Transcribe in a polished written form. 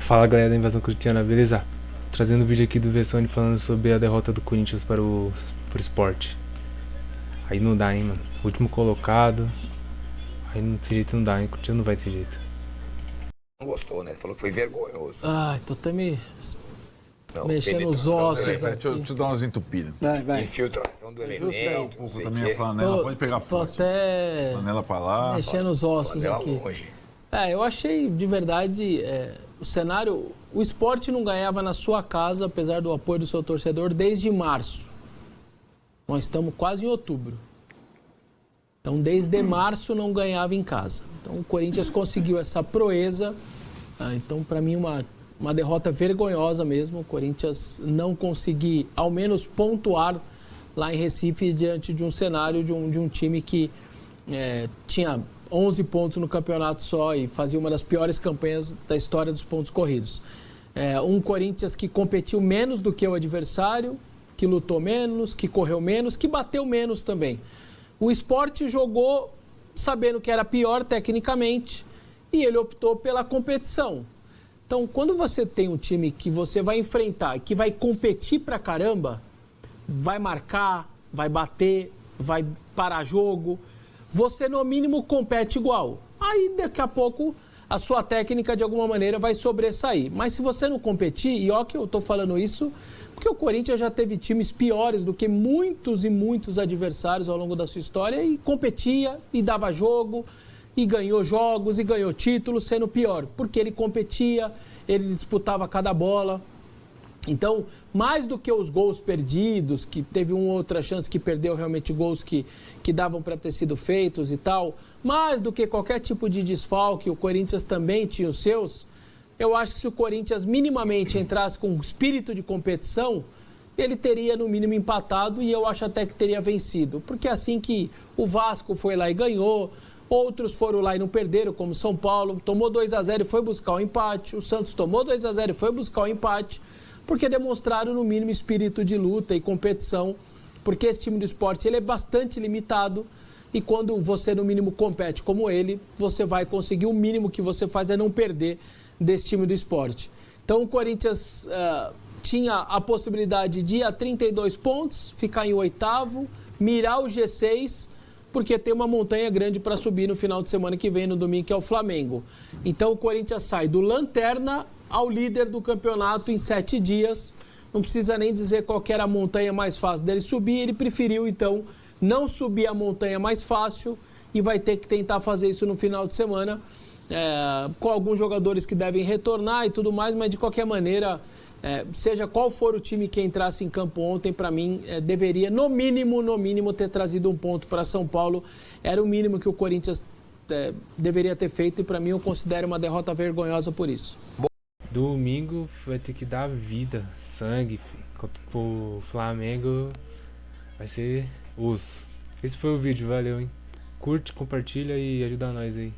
Fala galera da Invasão Corintiana, beleza? Trazendo o vídeo aqui do Vessone falando sobre a derrota do Corinthians para o Sport. Aí não dá, hein, mano. Último colocado. Aí desse jeito não tá, hein? Corinthians não vai desse jeito. Não gostou, né? Falou que foi vergonhoso. Ai, tô até Não, mexendo os penetração ossos do aqui. Deixa eu dar umas entupidas. Vai. infiltração do elemento, Um não pouco sei da o minha quê. flanela, pode pegar Tô forte. até Flanela pra lá. mexendo os ossos Flanela aqui. longe. Eu achei de verdade o cenário. O Sport não ganhava na sua casa, apesar do apoio do seu torcedor, desde março. Nós estamos quase em outubro. Então, desde março não ganhava em casa. Então, o Corinthians conseguiu essa proeza. Então, para mim, uma derrota vergonhosa mesmo. O Corinthians não conseguir, ao menos, pontuar lá em Recife diante de um cenário de um time que tinha 11 pontos no campeonato só e fazia uma das piores campanhas da história dos pontos corridos. Um Corinthians que competiu menos do que o adversário, que lutou menos, que correu menos, que bateu menos também. O Sport jogou sabendo que era pior tecnicamente e ele optou pela competição. Então, quando você tem um time que você vai enfrentar, que vai competir pra caramba, vai marcar, vai bater, vai parar jogo, você no mínimo compete igual. Aí daqui a pouco a sua técnica de alguma maneira vai sobressair. Mas se você não competir, e ó que eu tô falando isso, porque o Corinthians já teve times piores do que muitos e muitos adversários ao longo da sua história e competia e dava jogo e ganhou jogos e ganhou títulos sendo pior, porque ele competia, ele disputava cada bola. Então, mais do que os gols perdidos, que teve uma outra chance que perdeu realmente gols que davam para ter sido feitos e tal, mais do que qualquer tipo de desfalque, o Corinthians também tinha os seus. Eu acho que se o Corinthians minimamente entrasse com espírito de competição, ele teria no mínimo empatado e eu acho até que teria vencido. Porque assim que o Vasco foi lá e ganhou, outros foram lá e não perderam, como São Paulo, tomou 2-0 e foi buscar o empate, o Santos tomou 2-0 e foi buscar o empate, porque demonstraram no mínimo espírito de luta e competição, porque esse time do Sport ele é bastante limitado e quando você no mínimo compete como ele, você vai conseguir, o mínimo que você faz é não perder desse time do Sport. Então o Corinthians tinha a possibilidade de ir a 32 pontos, ficar em oitavo, mirar o G6, porque tem uma montanha grande para subir no final de semana que vem, no domingo, que é o Flamengo. Então o Corinthians sai do lanterna ao líder do campeonato em 7 dias. Não precisa nem dizer qual que era a montanha mais fácil dele subir, ele preferiu então não subir a montanha mais fácil e vai ter que tentar fazer isso no final de semana. Com alguns jogadores que devem retornar e tudo mais, mas de qualquer maneira, seja qual for o time que entrasse em campo ontem, para mim, deveria, no mínimo, ter trazido um ponto para São Paulo. Era o mínimo que o Corinthians deveria ter feito e para mim eu considero uma derrota vergonhosa por isso. Domingo vai ter que dar vida, sangue, contra o Flamengo vai ser osso. Esse foi o vídeo, valeu, hein? Curte, compartilha e ajuda nós aí.